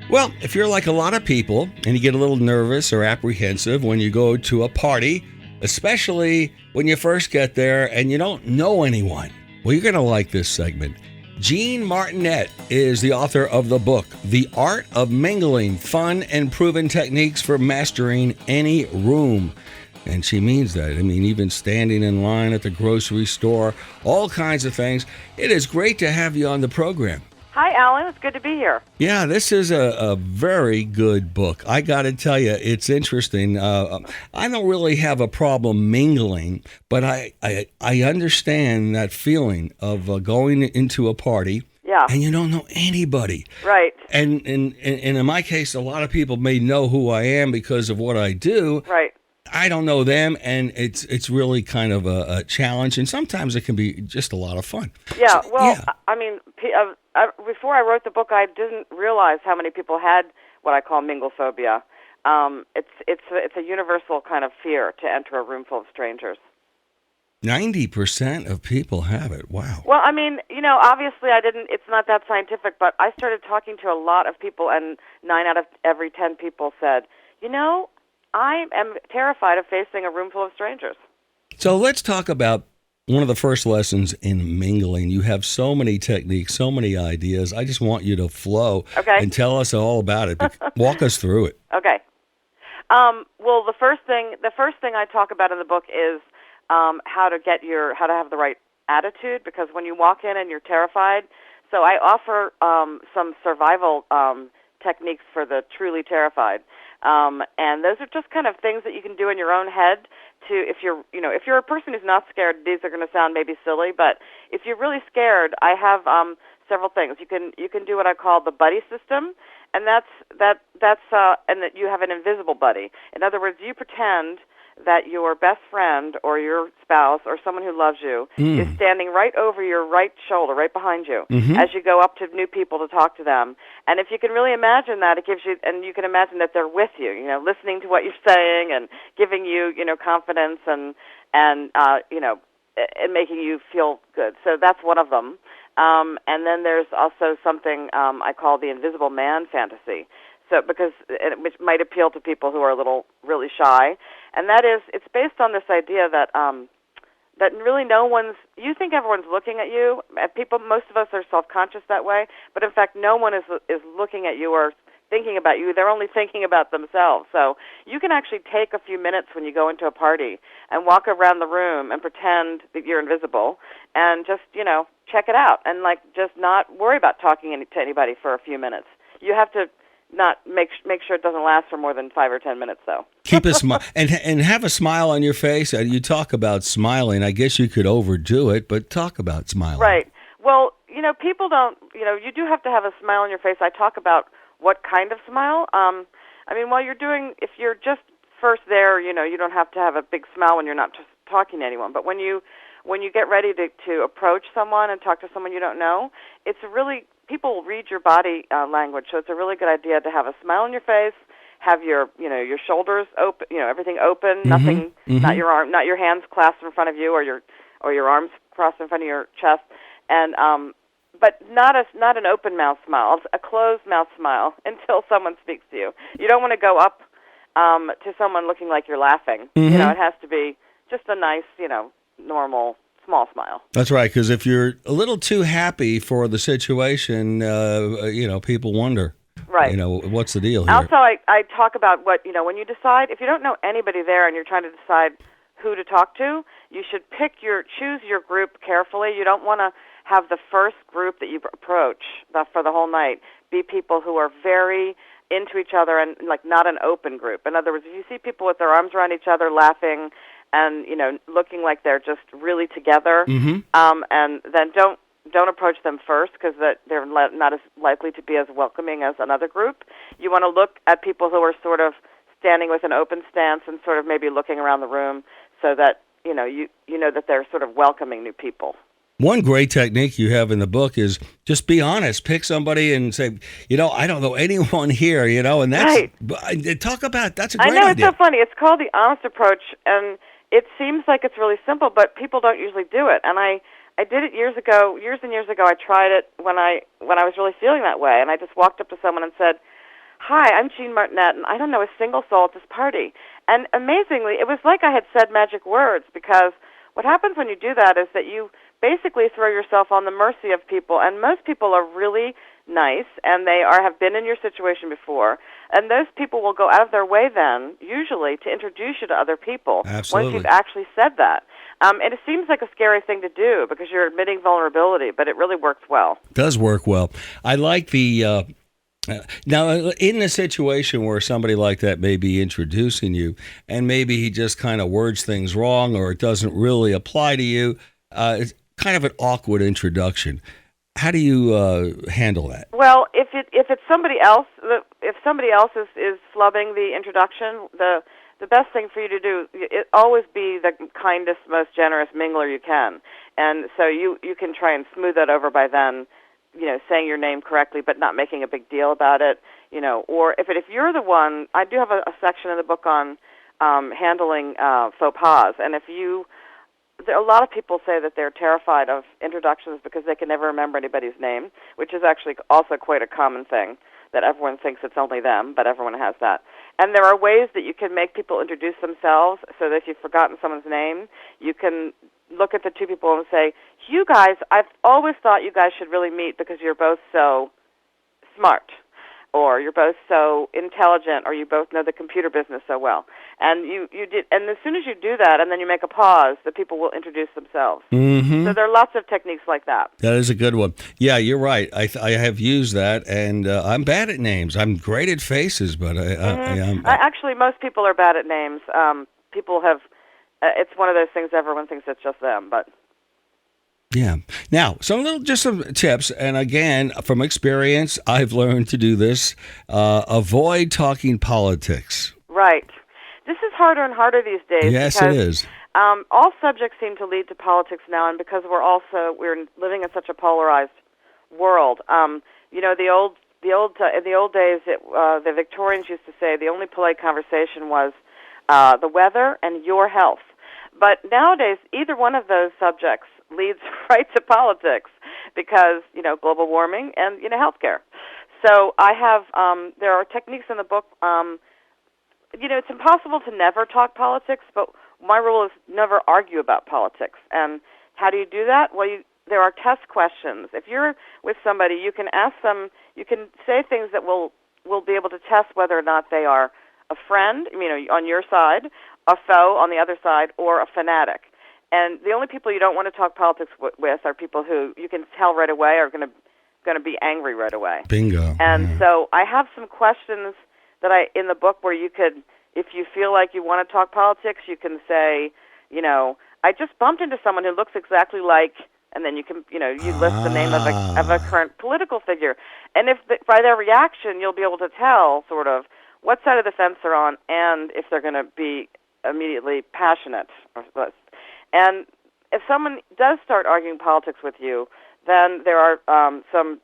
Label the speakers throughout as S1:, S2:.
S1: Well, if you're like a lot of people and you get a little nervous or apprehensive when you go to a party, especially when you first get there and you don't know anyone, well, you're going to like this segment. Jeanne Martinet is the author of the book, The Art of Mingling, Fun and Proven Techniques for Mastering Any Room. And she means that. I mean, even standing in line at the grocery store, all kinds of things. It is great to have you on the program.
S2: Hi, Allan. It's good to be here.
S1: Yeah, this is a very good book. I got to tell you, it's interesting. I don't really have a problem mingling, but I understand that feeling of going into a party.
S2: Yeah.
S1: And you don't know anybody.
S2: Right.
S1: And in my case, a lot of people may know who I am because of what I do.
S2: Right.
S1: I don't know them, and it's really kind of a challenge, and sometimes it can be just a lot of fun.
S2: Yeah, I mean, before I wrote the book, I didn't realize how many people had what I call mingle phobia. It's a universal kind of fear to enter a room full of strangers.
S1: 90% of people have it. Wow.
S2: Well, I mean, obviously it's not that scientific, but I started talking to a lot of people, and 9 out of every 10 people said, I am terrified of facing a room full of strangers.
S1: So let's talk about one of the first lessons in mingling. You have so many techniques, so many ideas. I just want you to flow and tell us all about it. Walk us through it.
S2: Okay. Well, the first thing I talk about in the book is how to have the right attitude, because when you walk in and you're terrified, so I offer some survival techniques for the truly terrified. And those are just kind of things that you can do in your own head if you're a person who's not scared, these are going to sound maybe silly, but if you're really scared, I have several things. You can do what I call the buddy system, and that's and that you have an invisible buddy. In other words, you pretend that your best friend or your spouse or someone who loves you is standing right over your right shoulder, right behind you, as you go up to new people to talk to them. And if you can really imagine that, it gives you, and you can imagine that they're with you, listening to what you're saying and giving you, confidence and making you feel good. So that's one of them. And then there's also something I call the invisible man fantasy. So which might appeal to people who are really shy, and that is, it's based on this idea that that really you think everyone's looking at you. Most of us are self-conscious that way, but in fact, no one is looking at you or thinking about you. They're only thinking about themselves. So you can actually take a few minutes when you go into a party and walk around the room and pretend that you're invisible, and just check it out, and just not worry about talking to anybody for a few minutes. You have to not make sure it doesn't last for more than 5 or 10 minutes, though.
S1: Keep a smile and have a smile on your face. You talk about smiling. I guess you could overdo it, but talk about smiling.
S2: Right. Well, people don't. You do have to have a smile on your face. I talk about what kind of smile. If you're just first there, you don't have to have a big smile when you're not just talking to anyone. But when you get ready to approach someone and talk to someone you don't know, people read your body language, so it's a really good idea to have a smile on your face, have your shoulders open, everything open, nothing, not your hands clasped in front of you, or your arms crossed in front of your chest, and but not an open mouth smile, a closed mouth smile until someone speaks to you. You don't want to go up to someone looking like you're laughing. It has to be just a nice, normal small smile.
S1: That's right, because if you're a little too happy for the situation, people wonder.
S2: Right.
S1: What's the deal here?
S2: Also, I talk about when you decide, if you don't know anybody there and you're trying to decide who to talk to, you should choose your group carefully. You don't want to have the first group that you approach for the whole night be people who are very into each other and not an open group. In other words, if you see people with their arms around each other laughing and looking like they're just really together, and then don't approach them first, because they're not as likely to be as welcoming as another group. You want to look at people who are sort of standing with an open stance and sort of maybe looking around the room, so that you know that they're sort of welcoming new people.
S1: One great technique you have in the book is just be honest. Pick somebody and say, I don't know anyone here, and that's right. Talk about that's a great idea.
S2: I know, it's so funny. It's called the honest approach, and it seems like it's really simple, but people don't usually do it. And I did it years and years ago. I tried it when I was really feeling that way, and I just walked up to someone and said, "Hi, I'm Jeanne Martinet, and I don't know a single soul at this party." And amazingly, it was like I had said magic words, because what happens when you do that is that you basically throw yourself on the mercy of people, and most people are really nice, and they have been in your situation before, and those people will go out of their way then, usually, to introduce you to other people once
S1: Absolutely.
S2: you've actually said that. And it seems like a scary thing to do because you're admitting vulnerability, but it really works well.
S1: Does work well. I like the now in the situation where somebody like that may be introducing you, and maybe he just kind of words things wrong, or it doesn't really apply to you. It's kind of an awkward introduction. How do you handle that?
S2: Well, if it's somebody else, if somebody else is flubbing the introduction, the best thing for you to do, always be the kindest, most generous mingler you can. And so you can try and smooth that over by then, saying your name correctly, but not making a big deal about it, or if you're the one, I do have a section in the book on handling faux pas, and a lot of people say that they're terrified of introductions because they can never remember anybody's name, which is actually also quite a common thing, that everyone thinks it's only them, but everyone has that. And there are ways that you can make people introduce themselves, so that if you've forgotten someone's name, you can look at the two people and say, "You guys, I've always thought you guys should really meet because you're both so smart, or you're both so intelligent, or you both know the computer business so well." And you did, and as soon as you do that, and then you make a pause, the people will introduce themselves.
S1: Mm-hmm.
S2: So there are lots of techniques like that.
S1: That is a good one. Yeah, you're right. I have used that, and I'm bad at names. I'm great at faces, but
S2: Actually, most people are bad at names. People have. It's one of those things everyone thinks it's just them, but.
S1: Yeah. Now, just some tips, and again, from experience, I've learned to do this. Avoid talking politics.
S2: Right. This is harder and harder these days.
S1: Yes,
S2: because,
S1: it is.
S2: all subjects seem to lead to politics now, and because we're living in such a polarized world. In the old days, the Victorians used to say the only polite conversation was the weather and your health. But nowadays, either one of those subjects leads right to politics, because global warming and healthcare. So I have there are techniques in the book. It's impossible to never talk politics, but my rule is never argue about politics. And how do you do that? Well, there are test questions. If you're with somebody, you can ask them. You can say things that will be able to test whether or not they are a friend, on your side, a foe on the other side, or a fanatic. And the only people you don't want to talk politics with are people who you can tell right away are going to be angry right away.
S1: Bingo.
S2: And so I have some questions that in the book where you could, if you feel like you want to talk politics, you can say, I just bumped into someone who looks exactly like, and then you can, you list the name of a current political figure. And by their reaction, you'll be able to tell sort of what side of the fence they're on, and if they're going to be immediately passionate. And if someone does start arguing politics with you, then there are some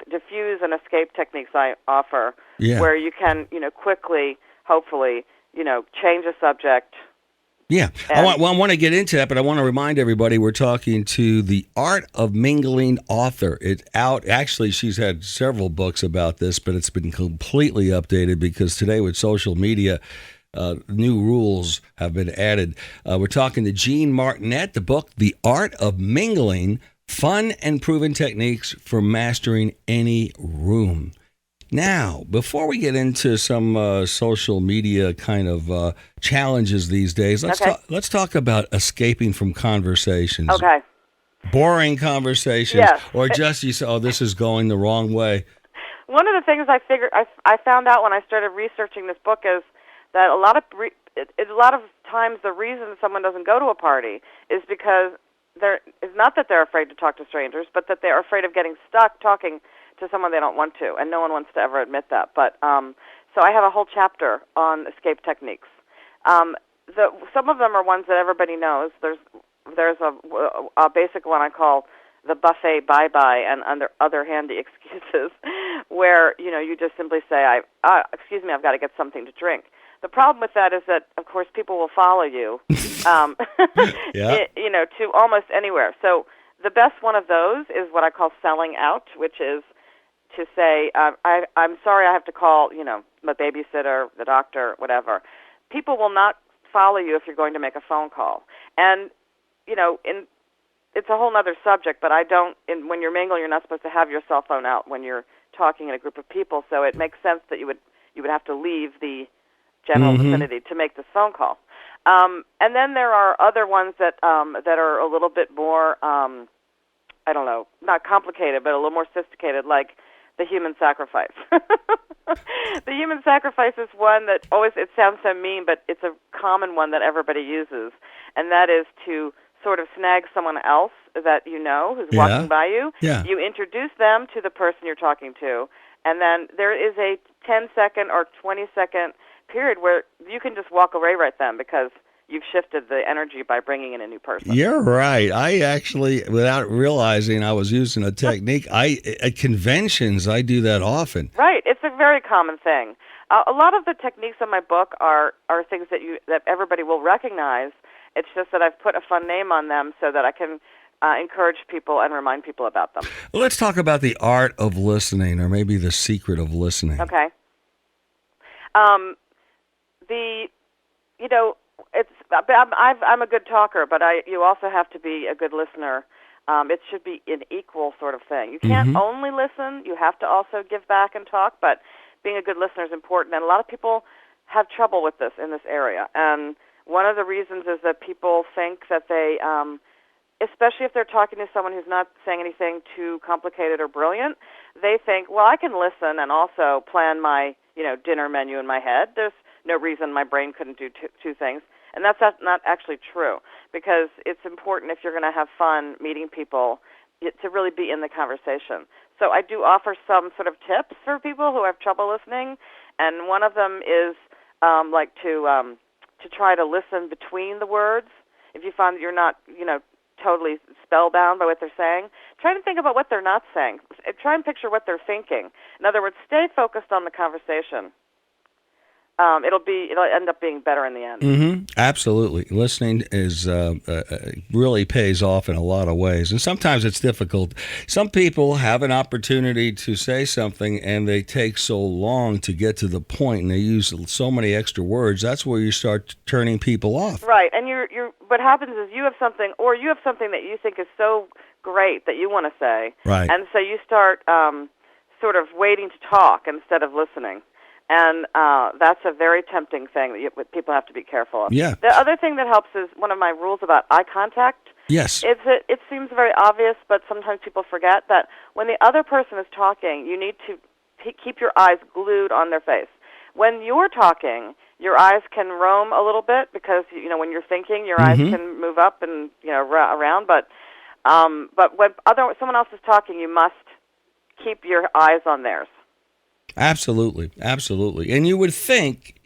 S2: diffuse and escape techniques I offer, where you can, quickly, hopefully, change a subject.
S1: Yeah, I want to get into that, but I want to remind everybody we're talking to the Art of Mingling author. It's out. Actually, she's had several books about this, but it's been completely updated because today with social media, new rules have been added. We're talking to Jeanne Martinet, the book, The Art of Mingling, Fun and Proven Techniques for Mastering Any Room. Now, before we get into some social media kind of challenges these days, let's talk about escaping from conversations.
S2: Okay.
S1: Boring conversations,
S2: yes.
S1: Or just you say, "Oh, this is going the wrong way."
S2: One of the things I found out when I started researching this book is that a lot of times the reason someone doesn't go to a party is because it's not that they're afraid to talk to strangers, but that they're afraid of getting stuck talking to someone they don't want to, and no one wants to ever admit that. But so I have a whole chapter on escape techniques. Some of them are ones that everybody knows. There's a basic one I call the buffet bye-bye and other handy excuses, where you just simply say, "Excuse me, I've got to get something to drink." The problem with that is that, of course, people will follow you, to almost anywhere. So the best one of those is what I call selling out, which is to say, I'm sorry, I have to call, my babysitter, the doctor, whatever. People will not follow you if you're going to make a phone call. And, it's a whole other subject, but when you're mingling, you're not supposed to have your cell phone out when you're talking in a group of people, so it makes sense that you would have to leave the general vicinity to make this phone call. And then there are other ones that are a little bit more, I don't know, not complicated, but a little more sophisticated, like the human sacrifice. The human sacrifice is one that it sounds so mean, but it's a common one that everybody uses, and that is to sort of snag someone else that you know who's walking by you.
S1: Yeah.
S2: You introduce them to the person you're talking to, and then there is a 10-second or 20-second period where you can just walk away right then because you've shifted the energy by bringing in a new person.
S1: You're right. I actually, without realizing I was using a technique, at conventions, I do that often.
S2: Right. It's a very common thing. A lot of the techniques in my book are things that everybody will recognize. It's just that I've put a fun name on them so that I can encourage people and remind people about them.
S1: Well, let's talk about the art of listening, or maybe the secret of listening.
S2: Okay. I'm a good talker, but you also have to be a good listener. It should be an equal sort of thing. You can't only listen; you have to also give back and talk. But being a good listener is important, and a lot of people have trouble with this in this area. And one of the reasons is that people think that they, especially if they're talking to someone who's not saying anything too complicated or brilliant, they think, well, I can listen and also plan my, dinner menu in my head. There's no reason my brain couldn't do two things. And that's not actually true, because it's important if you're going to have fun meeting people to really be in the conversation. So I do offer some sort of tips for people who have trouble listening, and one of them is to try to listen between the words. If you find that you're not, totally spellbound by what they're saying, try to think about what they're not saying. Try and picture what they're thinking. In other words, stay focused on the conversation. It'll end up being better in the end.
S1: Absolutely. Listening is really pays off in a lot of ways, and sometimes it's difficult. Some people have an opportunity to say something, and they take so long to get to the point, and they use so many extra words. That's where you start turning people off.
S2: Right, and what happens is you have something that you think is so great that you want to say,
S1: right,
S2: and so you start sort of waiting to talk instead of listening. And that's a very tempting thing that people have to be careful of.
S1: Yeah.
S2: The other thing that helps is one of my rules about eye contact.
S1: Yes.
S2: It seems very obvious, but sometimes people forget that when the other person is talking, you need to keep your eyes glued on their face. When you're talking, your eyes can roam a little bit because when you're thinking, your eyes can move up and around. But when someone else is talking, you must keep your eyes on theirs.
S1: Absolutely, absolutely. And you would think,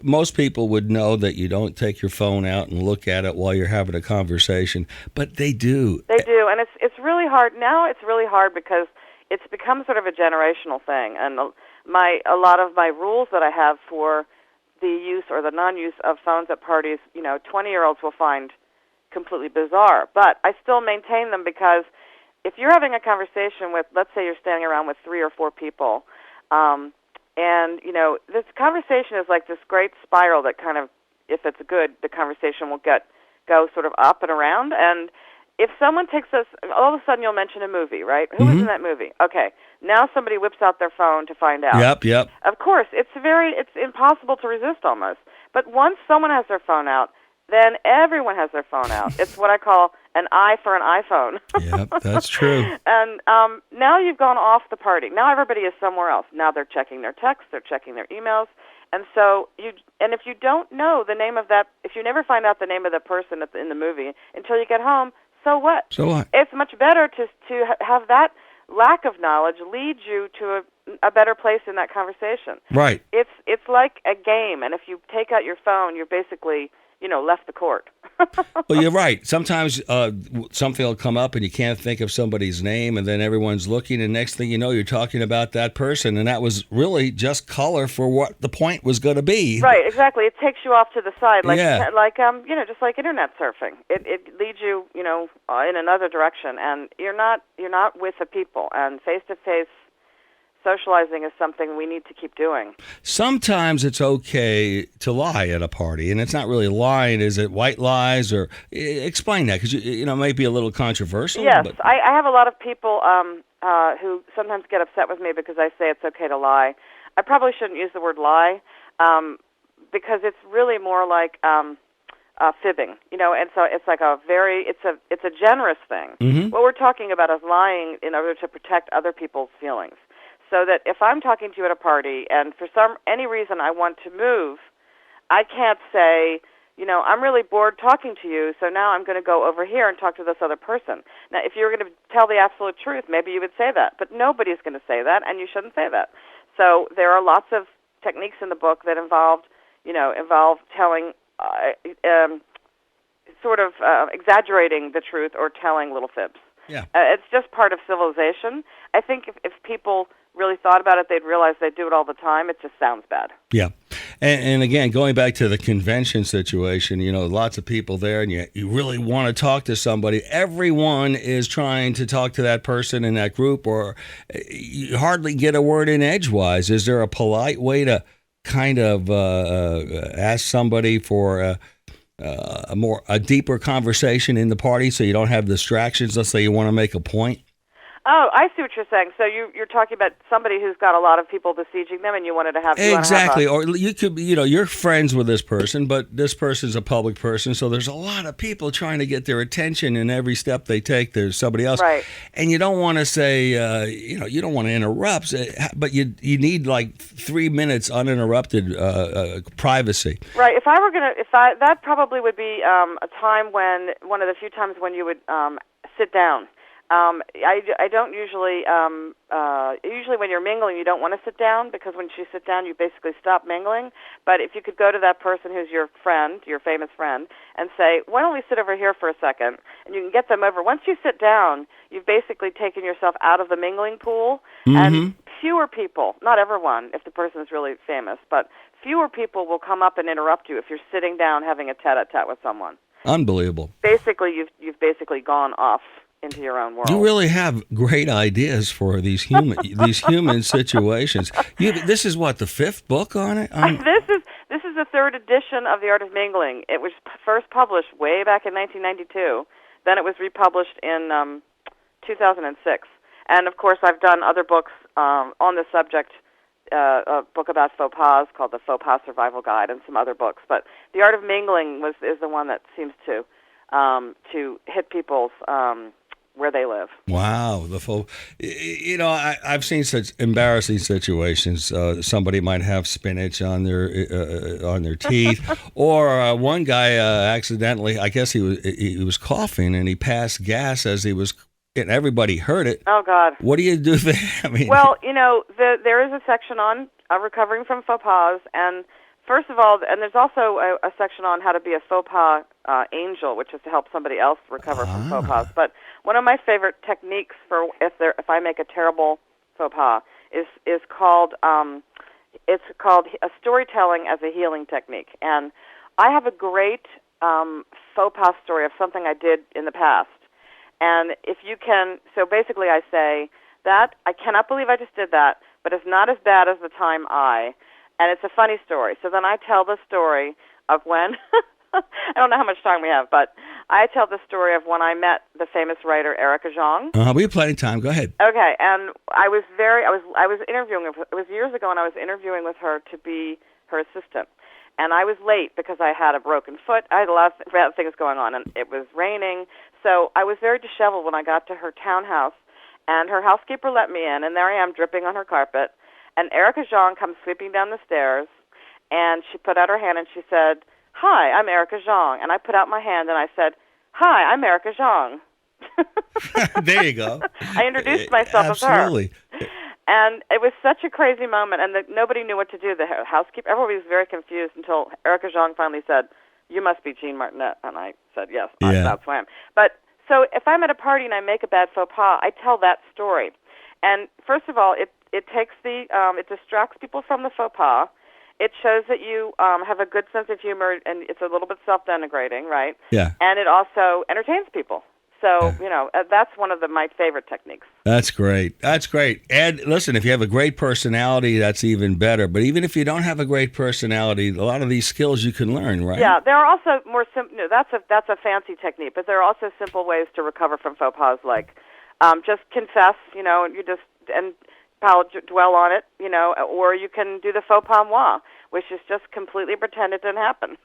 S1: most people would know that you don't take your phone out and look at it while you're having a conversation, but they do.
S2: They do, and it's really hard. Now it's really hard because it's become sort of a generational thing, and a lot of my rules that I have for the use or the non-use of phones at parties, 20-year-olds will find completely bizarre, but I still maintain them because if you're having a conversation with, let's say you're standing around with 3 or 4 people, and, this conversation is like this great spiral that kind of, if it's good, the conversation will go sort of up and around. And if someone takes us, all of a sudden you'll mention a movie, right? Who was in that movie? Okay. Now somebody whips out their phone to find out.
S1: Yep.
S2: Of course, it's impossible to resist almost. But once someone has their phone out, then everyone has their phone out. It's what I call an eye for an iPhone.
S1: Yep, that's true.
S2: And now you've gone off the party. Now everybody is somewhere else. Now they're checking their texts, they're checking their emails. And so if you don't know the name of if you never find out the name of the person in the movie until you get home, so what?
S1: So what?
S2: It's much better to have that lack of knowledge lead you to a better place in that conversation.
S1: Right.
S2: It's like a game, and if you take out your phone, you're basically left the court.
S1: Well, you're right. Sometimes something will come up and you can't think of somebody's name, and then everyone's looking, and next thing you know, you're talking about that person, and that was really just color for what the point was going to be.
S2: Right, exactly. It takes you off to the side,
S1: Yeah.
S2: Just like internet surfing. It leads you, in another direction, and you're not with the people. And face to face socializing is something we need to keep doing.
S1: Sometimes it's okay to lie at a party, and it's not really lying. Is it white lies, or explain that? Because it might be a little controversial.
S2: Yes,
S1: but
S2: I have a lot of people who sometimes get upset with me because I say it's okay to lie. I probably shouldn't use the word lie because it's really more like fibbing, and so it's like it's a generous thing.
S1: Mm-hmm.
S2: What we're talking about is lying in order to protect other people's feelings. So that if I'm talking to you at a party and for any reason I want to move, I can't say, I'm really bored talking to you, so now I'm going to go over here and talk to this other person. Now, if you were going to tell the absolute truth, maybe you would say that, but nobody's going to say that, and you shouldn't say that. So there are lots of techniques in the book that involve telling, exaggerating the truth or telling little fibs.
S1: Yeah.
S2: It's just part of civilization. I think if people really thought about it, they'd realize they do it all the time. It just sounds bad.
S1: Yeah. And again, going back to the convention situation, lots of people there, and you really want to talk to somebody. Everyone is trying to talk to that person in that group, or you hardly get a word in edgewise. Is there a polite way to kind of ask somebody for a deeper conversation in the party so you don't have distractions? Let's say you want to make a point.
S2: Oh, I see what you're saying. So you're talking about somebody who's got a lot of people besieging them, and you wanted to have
S1: exactly. Or you could, you're friends with this person, but this person's a public person, so there's a lot of people trying to get their attention, and every step they take, there's somebody else.
S2: Right.
S1: And you don't want to say, you don't want to interrupt, but you need like 3 minutes uninterrupted privacy.
S2: Right. That probably would be a time when one of the few times when you would sit down. I don't usually, usually when you're mingling, you don't want to sit down because once you sit down, you basically stop mingling. But if you could go to that person who's your friend, your famous friend, and say, why don't we sit over here for a second? And you can get them over. Once you sit down, you've basically taken yourself out of the mingling pool.
S1: Mm-hmm.
S2: And fewer people, not everyone, if the person is really famous, but fewer people will come up and interrupt you if you're sitting down having a tete-a-tete with someone.
S1: Unbelievable.
S2: Basically, you've basically gone off into your own world.
S1: You really have great ideas for these human situations. This is what, the 5th book on it?
S2: This is the 3rd edition of The Art of Mingling. It was first published way back in 1992. Then it was republished in 2006. And of course, I've done other books on the subject. A book about faux pas called The Faux Pas Survival Guide, and some other books. But The Art of Mingling is the one that seems to hit people's where they live.
S1: Wow, the faux. I've seen such embarrassing situations. Somebody might have spinach on their teeth, or one guy accidentally, I guess he was coughing and he passed gas as he was. And everybody heard it.
S2: Oh, God.
S1: What do you do there?
S2: Well, there is a section on recovering from faux pas, and first of all, and there's also a section on how to be a faux pas angel, which is to help somebody else recover from faux pas. But one of my favorite techniques for if I make a terrible faux pas is called a storytelling as a healing technique. And I have a great faux pas story of something I did in the past. And if you can, so basically I say that I cannot believe I just did that, but it's not as bad as the time and it's a funny story. So then I tell the story of when, I don't know how much time we have, but I tell the story of when I met the famous writer Erica Jeanne.
S1: We have plenty of time. Go ahead.
S2: Okay, and I was interviewing her. It was years ago, and I was interviewing with her to be her assistant. And I was late because I had a broken foot. I had a lot of bad things going on, and it was raining. So I was very disheveled when I got to her townhouse, and her housekeeper let me in, and there I am dripping on her carpet. And Erica Jeanne comes sweeping down the stairs, and she put out her hand and she said, "Hi, I'm Erica Jeanne." And I put out my hand and I said, "Hi, I'm Erica Jeanne."
S1: There you go.
S2: I introduced myself as her.
S1: Absolutely.
S2: And it was such a crazy moment, and nobody knew what to do. The housekeeper, everybody was very confused until Erica Jeanne finally said, "You must be Jeanne Martinet." And I said, "Yes, that's who I am." But so if I'm at a party and I make a bad faux pas, I tell that story. And first of all, it takes it distracts people from the faux pas. It shows that you have a good sense of humor, and it's a little bit self-denigrating, right?
S1: Yeah.
S2: And it also entertains people. So, that's one of my favorite techniques.
S1: That's great. That's great. And listen, if you have a great personality, that's even better. But even if you don't have a great personality, a lot of these skills you can learn, right?
S2: Yeah, there are also more simple. That's a fancy technique, but there are also simple ways to recover from faux pas, like just confess, and dwell on it, or you can do the faux pas moi, which is just completely pretend it didn't happen.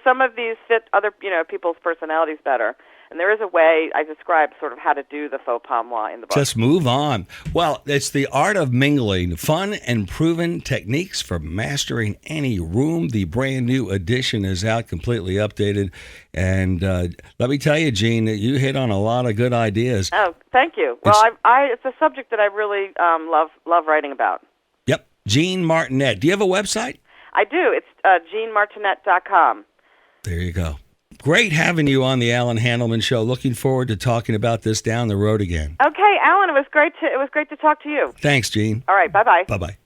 S2: Some of these fit other, people's personalities better. And there is a way I describe sort of how to do the faux pas moi in the book.
S1: Just move on. Well, it's The Art of Mingling, fun and proven techniques for mastering any room. The brand new edition is out, completely updated. And let me tell you, Jeanne, that you hit on a lot of good ideas.
S2: Oh, thank you. Well, it's a subject that I really love writing about.
S1: Yep. Jeanne Martinet. Do you have a website?
S2: I do. It's JeanneMartinet.com.
S1: There you go. Great having you on the Allan Handelman Show. Looking forward to talking about this down the road again.
S2: Okay, Allan, it was great to talk to you.
S1: Thanks, Jeanne.
S2: All right, bye-bye.
S1: Bye-bye.